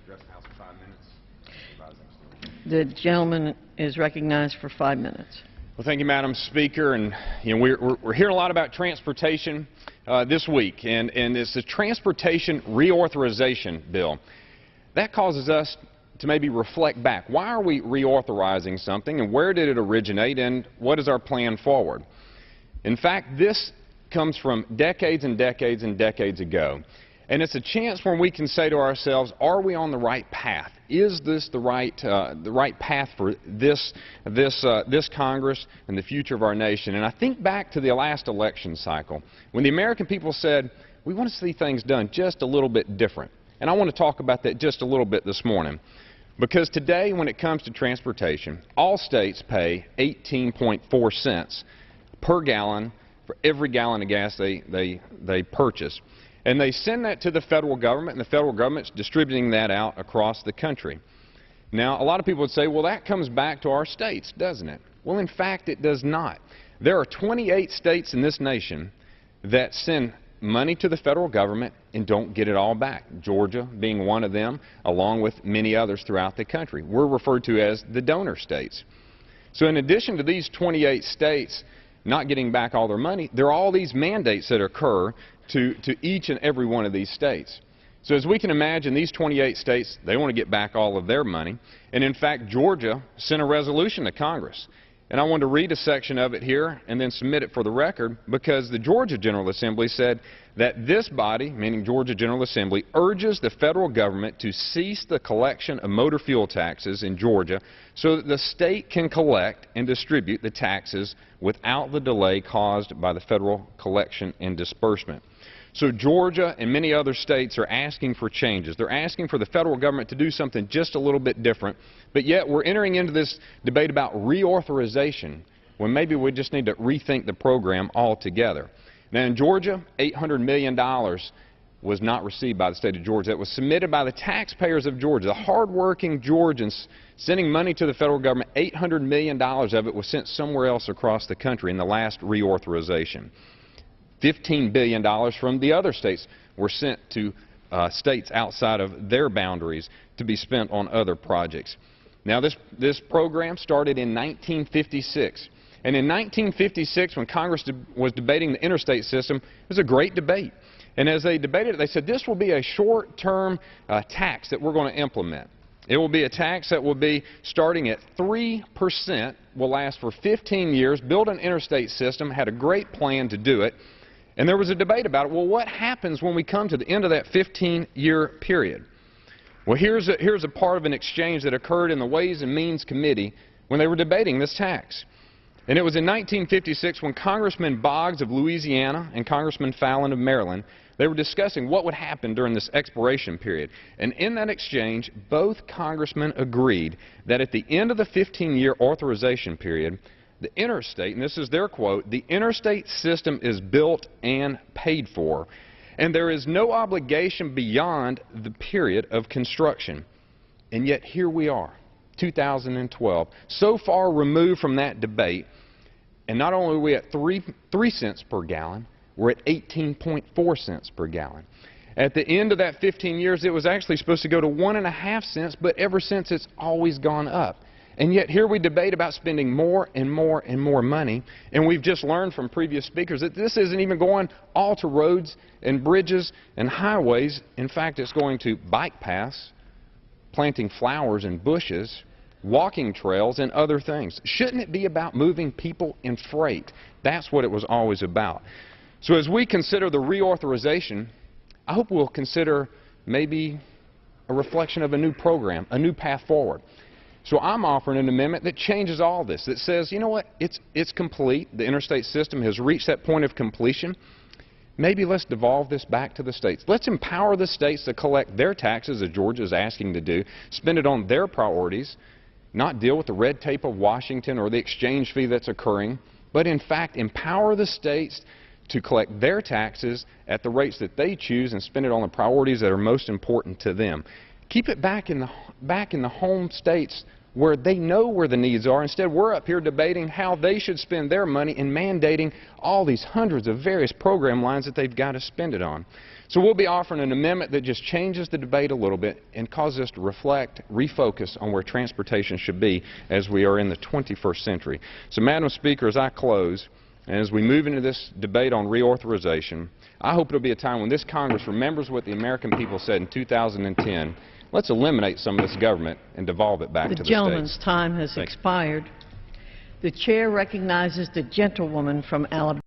address the House for 5 minutes. The gentleman is recognized for 5 minutes. Well, thank you, Madam Speaker. And we're hearing a lot about transportation this week, and it's the transportation reauthorization bill. That causes us to maybe reflect back. Why are we reauthorizing something, and where did it originate, and what is our plan forward? In fact, this comes from decades and decades and decades ago. And it's a chance when we can say to ourselves, are we on the right path? Is this the right path for this Congress and the future of our nation? And I think back to the last election cycle when the American people said, we want to see things done just a little bit different. And I want to talk about that just a little bit this morning. Because today, when it comes to transportation, all states pay 18.4 cents per gallon for every gallon of gas they purchase. And they send that to the federal government, and the federal government's distributing that out across the country. Now, a lot of people would say, well, that comes back to our states, doesn't it? Well, in fact, it does not. There are 28 states in this nation that send money to the federal government and don't get it all back, Georgia being one of them, along with many others throughout the country. We're referred to as the donor states. So in addition to these 28 states not getting back all their money, there are all these mandates that occur to each and every one of these states. So as we can imagine, these 28 states, they want to get back all of their money. And in fact, Georgia sent a resolution to Congress. And I wanted to read a section of it here and then submit it for the record, because the Georgia General Assembly said that this body, meaning Georgia General Assembly, urges the federal government to cease the collection of motor fuel taxes in Georgia so that the state can collect and distribute the taxes without the delay caused by the federal collection and disbursement. So Georgia and many other states are asking for changes. They're asking for the federal government to do something just a little bit different, but yet we're entering into this debate about reauthorization when maybe we just need to rethink the program altogether. Now in Georgia, $800 million was not received by the state of Georgia. It was submitted by the taxpayers of Georgia, the hardworking Georgians sending money to the federal government. $800 million of it was sent somewhere else across the country in the last reauthorization. $15 billion from the other states were sent to states outside of their boundaries to be spent on other projects. Now this program started in 1956. And in 1956, when Congress was debating the interstate system, it was a great debate. And as they debated it, they said this will be a short-term tax that we're going to implement. It will be a tax that will be starting at 3%, will last for 15 years, build an interstate system, had a great plan to do it. And there was a debate about it. Well, what happens when we come to the end of that 15-year period? Well, here's a part of an exchange that occurred in the Ways and Means Committee when they were debating this tax. And it was in 1956 when Congressman Boggs of Louisiana and Congressman Fallon of Maryland, they were discussing what would happen during this expiration period. And in that exchange, both congressmen agreed that at the end of the 15-year authorization period, the interstate, and this is their quote, the interstate system is built and paid for, and there is no obligation beyond the period of construction. And yet here we are, 2012, so far removed from that debate, and not only are we at 3 cents per gallon, we're at 18.4 cents per gallon. At the end of that 15 years, it was actually supposed to go to 1.5 cents, but ever since it's always gone up. And yet here we debate about spending more and more and more money, and we've just learned from previous speakers that this isn't even going all to roads and bridges and highways. In fact, it's going to bike paths, planting flowers and bushes, walking trails, and other things. Shouldn't it be about moving people and freight? That's what it was always about. So as we consider the reauthorization, I hope we'll consider maybe a reflection of a new program, a new path forward. So I'm offering an amendment that changes all this, that says, you know what, it's complete. The interstate system has reached that point of completion. Maybe let's devolve this back to the states. Let's empower the states to collect their taxes, as Georgia is asking to do, spend it on their priorities, not deal with the red tape of Washington or the exchange fee that's occurring, but in fact empower the states to collect their taxes at the rates that they choose and spend it on the priorities that are most important to them. Keep it back in the home states where they know where the needs are. Instead, we're up here debating how they should spend their money and mandating all these hundreds of various program lines that they've got to spend it on. So we'll be offering an amendment that just changes the debate a little bit and causes us to reflect, refocus on where transportation should be as we are in the 21st century. So, Madam Speaker, as I close, and as we move into this debate on reauthorization, I hope it'll be a time when this Congress remembers what the American people said in 2010. Let's eliminate some of this government and devolve it back to the states. The gentleman's time has expired. The chair recognizes the gentlewoman from Alabama.